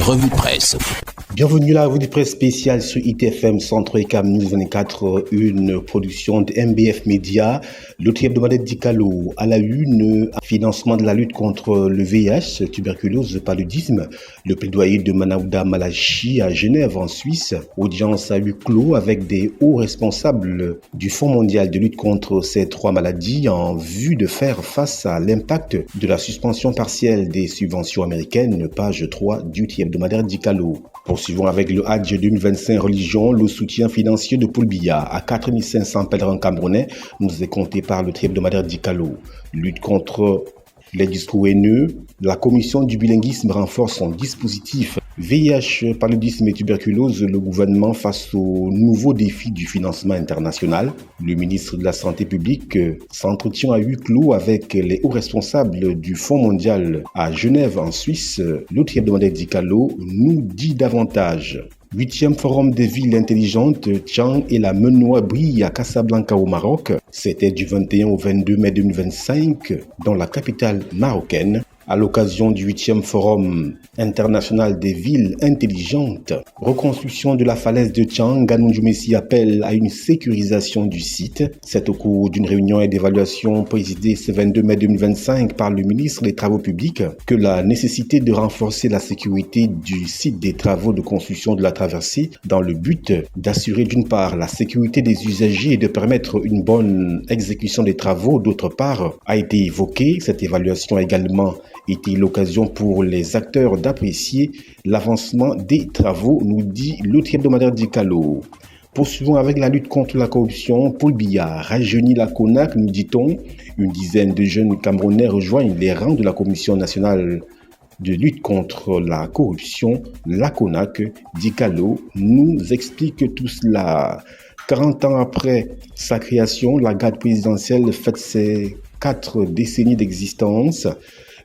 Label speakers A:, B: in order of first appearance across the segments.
A: revue de presse.
B: Bienvenue à la revue de presse spéciale sur ITFM Centre ECAM News 24, une production de MBF Media. Le hebdomadaire Dicalo à la une, financement de la lutte contre le VIH, tuberculose, paludisme, le plaidoyer de Manawda Malachi à Genève en Suisse, audience à huis clos avec des hauts responsables du Fonds mondial de lutte contre ces trois maladies en vue de faire face à l'impact de la suspension partielle des subventions américaines, page 3 du hebdomadaire Dicalo. Poursuivons avec le Hajj 2025 religion, le soutien financier de Paul Biya à 4500 pèlerins camerounais nous est compté par le hebdomadaire Dicalo. Lutte contre les discours haineux, la commission du bilinguisme renforce son dispositif VIH, paludisme et tuberculose, le gouvernement face aux nouveaux défis du financement international. Le ministre de la Santé publique s'entretient à huis clos avec les hauts responsables du Fonds mondial à Genève en Suisse. L'autre hebdomadaire Dicalo nous dit davantage. 8e forum des villes intelligentes, Tchang et la Menoie brillent à Casablanca au Maroc. C'était du 21 au 22 mai 2025 dans la capitale marocaine. À l'occasion du 8e forum international des villes intelligentes, reconstruction de la falaise de Tchang, Ganou Messi appelle à une sécurisation du site. C'est au cours d'une réunion et d'évaluation présidée ce 22 mai 2025 par le ministre des Travaux publics que la nécessité de renforcer la sécurité du site des travaux de construction de la traversée dans le but d'assurer d'une part la sécurité des usagers et de permettre une bonne exécution des travaux, d'autre part, a été évoquée. Cette évaluation a également été l'occasion pour les acteurs d'apprécier l'avancement des travaux, nous dit l'autre hebdomadaire Dicalo. Poursuivons avec la lutte contre la corruption. Paul Biya rajeunit la CONAC, nous dit-on. Une dizaine de jeunes Camerounais rejoignent les rangs de la Commission nationale de lutte contre la corruption, la CONAC. Dicalo nous explique tout cela. 40 ans après sa création, la garde présidentielle fête ses 4 décennies d'existence.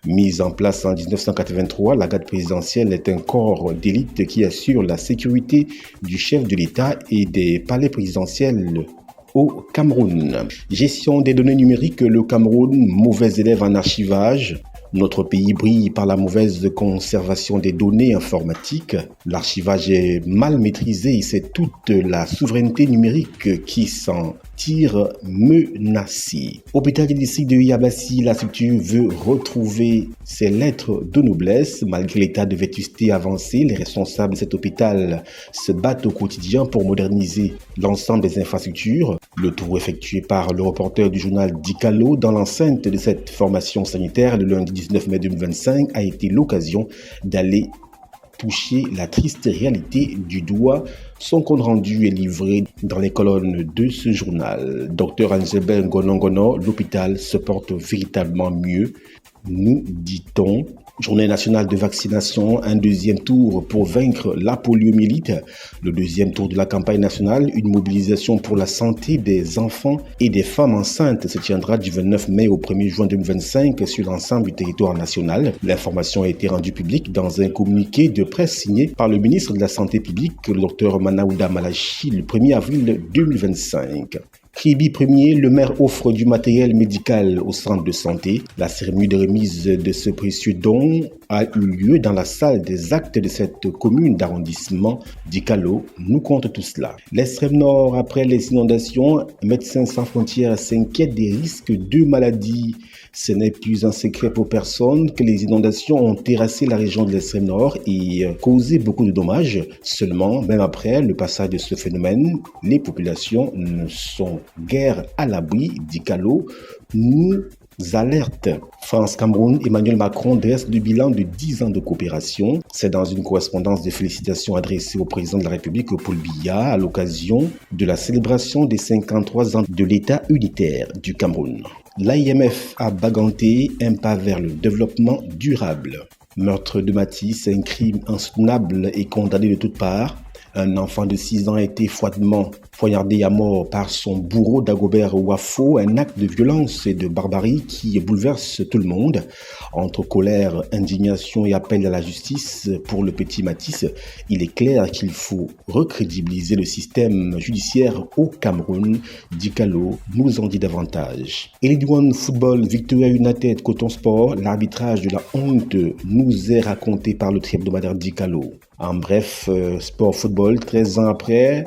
B: Mise en place en 1983, la garde présidentielle est un corps d'élite qui assure la sécurité du chef de l'État et des palais présidentiels au Cameroun. Gestion des données numériques, le Cameroun, mauvais élève en archivage. Notre pays brille par la mauvaise conservation des données informatiques. L'archivage est mal maîtrisé et c'est toute la souveraineté numérique qui s'en tire menacée. Hôpital du district de Yabassi, la structure veut retrouver ses lettres de noblesse. Malgré l'état de vétusté avancé, les responsables de cet hôpital se battent au quotidien pour moderniser l'ensemble des infrastructures. Le tour effectué par le reporter du journal Dicalo dans l'enceinte de cette formation sanitaire le lundi 19 mai 2025 a été l'occasion d'aller toucher la triste réalité du doigt. Son compte rendu est livré dans les colonnes de ce journal. Dr Anzebel Ngonongono, l'hôpital se porte véritablement mieux, nous dit-on. Journée nationale de vaccination, un deuxième tour pour vaincre la poliomyélite. Le deuxième tour de la campagne nationale, une mobilisation pour la santé des enfants et des femmes enceintes se tiendra du 29 mai au 1er juin 2025 sur l'ensemble du territoire national. L'information a été rendue publique dans un communiqué de presse signé par le ministre de la Santé publique, le Dr Manawda Malachi, le 1er avril 2025. Kribi 1er, le maire offre du matériel médical au centre de santé. La cérémonie de remise de ce précieux don a eu lieu dans la salle des actes de cette commune d'arrondissement Dicalo. Nous compte tout cela. L'extrême nord, après les inondations, Médecins sans frontières s'inquiète des risques de maladies. Ce n'est plus un secret pour personne que les inondations ont terrassé la région de l'extrême nord et causé beaucoup de dommages. Seulement, même après le passage de ce phénomène, les populations ne sont guère à l'abri. Dicalo nous alerte. France-Cameroun, Emmanuel Macron dresse le bilan de 10 ans de coopération. C'est dans une correspondance de félicitations adressée au président de la République, Paul Biya, à l'occasion de la célébration des 53 ans de l'État unitaire du Cameroun. L'AIMF a baganté un pas vers le développement durable. Meurtre de Matisse, un crime insoutenable et condamné de toutes parts. Un enfant de 6 ans a été froidement poignardé à mort par son bourreau Dagobert Ouafo, un acte de violence et de barbarie qui bouleverse tout le monde. Entre colère, indignation et appel à la justice pour le petit Matisse, il est clair qu'il faut recrédibiliser le système judiciaire au Cameroun. Dikalo nous en dit davantage. Et League One Football, Victoria United, Coton Sport, l'arbitrage de la honte nous est raconté par le hebdomadaire Dikalo. En bref, sport football, 13 ans après,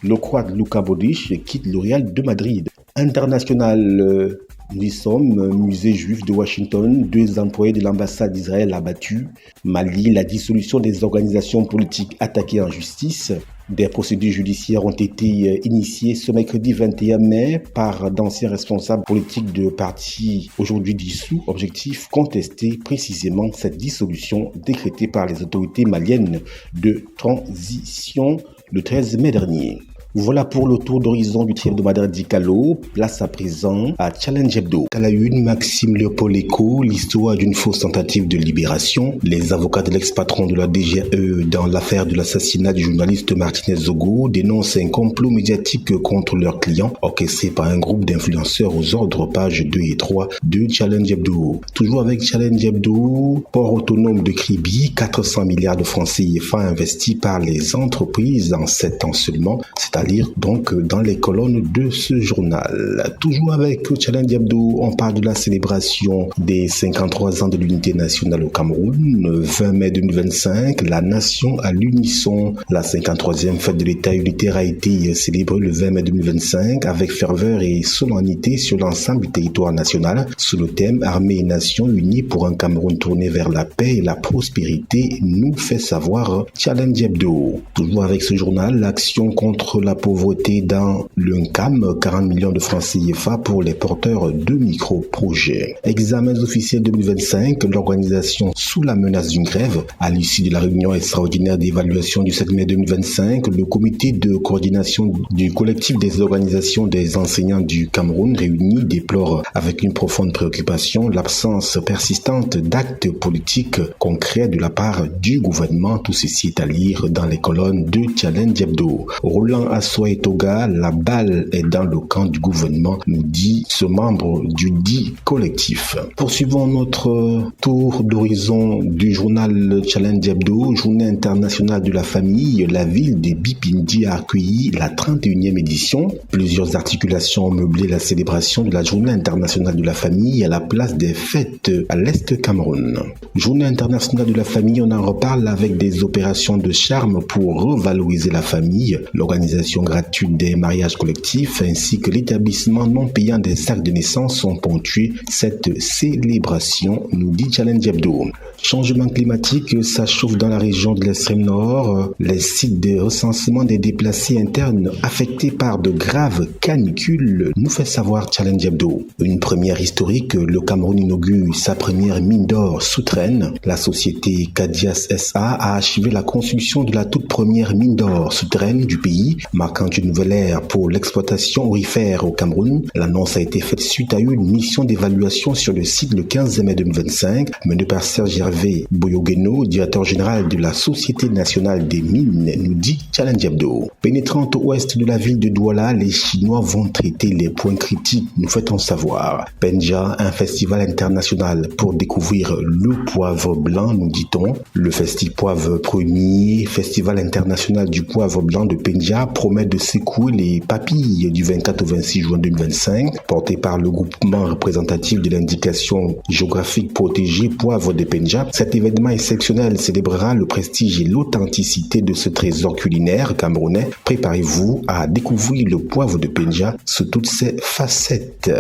B: le Croate Luka Modric quitte le Real de Madrid. International, nous y sommes, musée juif de Washington, 2 employés de l'ambassade d'Israël abattus. Mali, la dissolution des organisations politiques attaquées en justice. Des procédures judiciaires ont été initiées ce mercredi 21 mai par d'anciens responsables politiques de partis aujourd'hui dissous. Objectif, contester précisément cette dissolution décrétée par les autorités maliennes de transition le 13 mai dernier. Voilà pour le tour d'horizon du hebdomadaire Dikalo. Place à présent à Challenge Hebdo. À la une, Maxime Léopold Eko, l'histoire d'une fausse tentative de libération. Les avocats de l'ex-patron de la DGE dans l'affaire de l'assassinat du journaliste Martinez Zogo dénoncent un complot médiatique contre leurs clients, orchestré par un groupe d'influenceurs aux ordres, pages 2 et 3 de Challenge Hebdo. Toujours avec Challenge Hebdo, port autonome de Kribi, 400 milliards de francs CFA investis par les entreprises en 7 ans seulement, à lire donc dans les colonnes de ce journal. Toujours avec Challenge Hebdo, on parle de la célébration des 53 ans de l'unité nationale au Cameroun. 20 mai 2025, la nation à l'unisson. La 53e fête de l'État unitaire a été célébrée le 20 mai 2025 avec ferveur et solennité sur l'ensemble du territoire national sous le thème Armée et Nation unis pour un Cameroun tourné vers la paix et la prospérité, nous fait savoir Challenge Hebdo. Toujours avec ce journal, l'action contre la pauvreté dans l'UNCAM, 40 millions de francs CFA pour les porteurs de micro-projets. Examens officiels 2025, l'organisation sous la menace d'une grève. À l'issue de la réunion extraordinaire d'évaluation du 7 mai 2025, le comité de coordination du collectif des organisations des enseignants du Cameroun réuni déplore avec une profonde préoccupation l'absence persistante d'actes politiques concrets de la part du gouvernement. Tout ceci est à lire dans les colonnes de Challenge Hebdo. Roland Assoa et Toga, la balle est dans le camp du gouvernement, nous dit ce membre du dit collectif. Poursuivons notre tour d'horizon du journal Challenge Hebdo, journée internationale de la famille. La ville de Bipindi a accueilli la 31e édition. Plusieurs articulations ont meublé la célébration de la journée internationale de la famille à la place des fêtes à l'Est Cameroun. Journée internationale de la famille, on en reparle avec des opérations de charme pour revaloriser la famille, l'organisation gratuite des mariages collectifs ainsi que l'établissement non payant des actes de naissance ont ponctué cette célébration, nous dit Challenge Hebdo. Changement climatique, ça chauffe dans la région de l'extrême nord. Les sites de recensement des déplacés internes affectés par de graves canicules nous fait savoir Challenge Hebdo. Une première historique, le Cameroun inaugure sa première mine d'or souterraine. La société Cadias SA a achevé la construction de la toute première mine d'or souterraine du pays, marquant une nouvelle ère pour l'exploitation aurifère au Cameroun. L'annonce a été faite suite à une mission d'évaluation sur le site le 15 mai 2025, menée par Serge Hervé Boyogeno, directeur général de la Société nationale des mines, nous dit Challenge Hebdo. Pénétrant au ouest de la ville de Douala, les Chinois vont traiter les points critiques, nous fait-on savoir. Penja, un festival international pour découvrir le poivre blanc, nous dit-on. Le Festi Poivre Premier, festival international du poivre blanc de Penja, promet de secouer les papilles du 24 au 26 juin 2025, porté par le groupement représentatif de l'indication géographique protégée Poivre de Penja. Cet événement exceptionnel célébrera le prestige et l'authenticité de ce trésor culinaire camerounais. Préparez-vous à découvrir le poivre de Penja sous toutes ses facettes.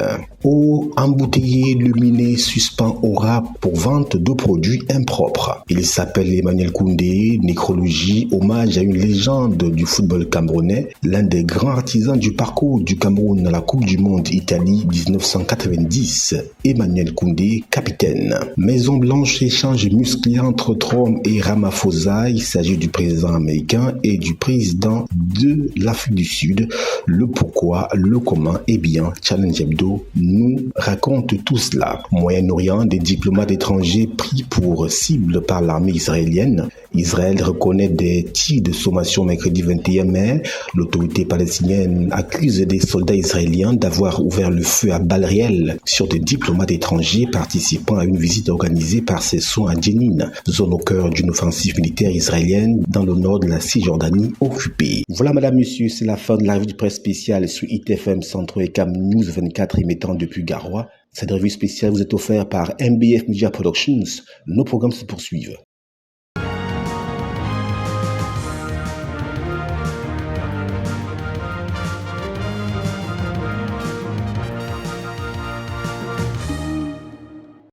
B: Eau embouteillée, luminée, suspend aura pour vente de produits impropres. Il s'appelle Emmanuel Koundé, nécrologie, hommage à une légende du football camerounais, l'un des grands artisans du parcours du Cameroun à la Coupe du Monde Italie 1990. Emmanuel Koundé, capitaine. Maison Blanche, échange musclé entre Trump et Ramaphosa. Il s'agit du président américain et du président de l'Afrique du Sud. Le pourquoi, le comment, eh bien, Challenge Hebdo nous raconte tout cela. Moyen-Orient, des diplomates étrangers pris pour cible par l'armée israélienne. Israël reconnaît des tirs de sommation mercredi 21 mai. L'autorité palestinienne accuse des soldats israéliens d'avoir ouvert le feu à balles réelles sur des diplomates étrangers participant à une visite organisée par ses soins à Jenin, zone au cœur d'une offensive militaire israélienne dans le nord de la Cisjordanie occupée. Voilà, madame, monsieur, c'est la fin de la revue de presse spéciale sur ITFM Centre et Cam News 24 émettant depuis Garoua. Cette revue spéciale vous est offerte par MBF Media Productions. Nos programmes se poursuivent.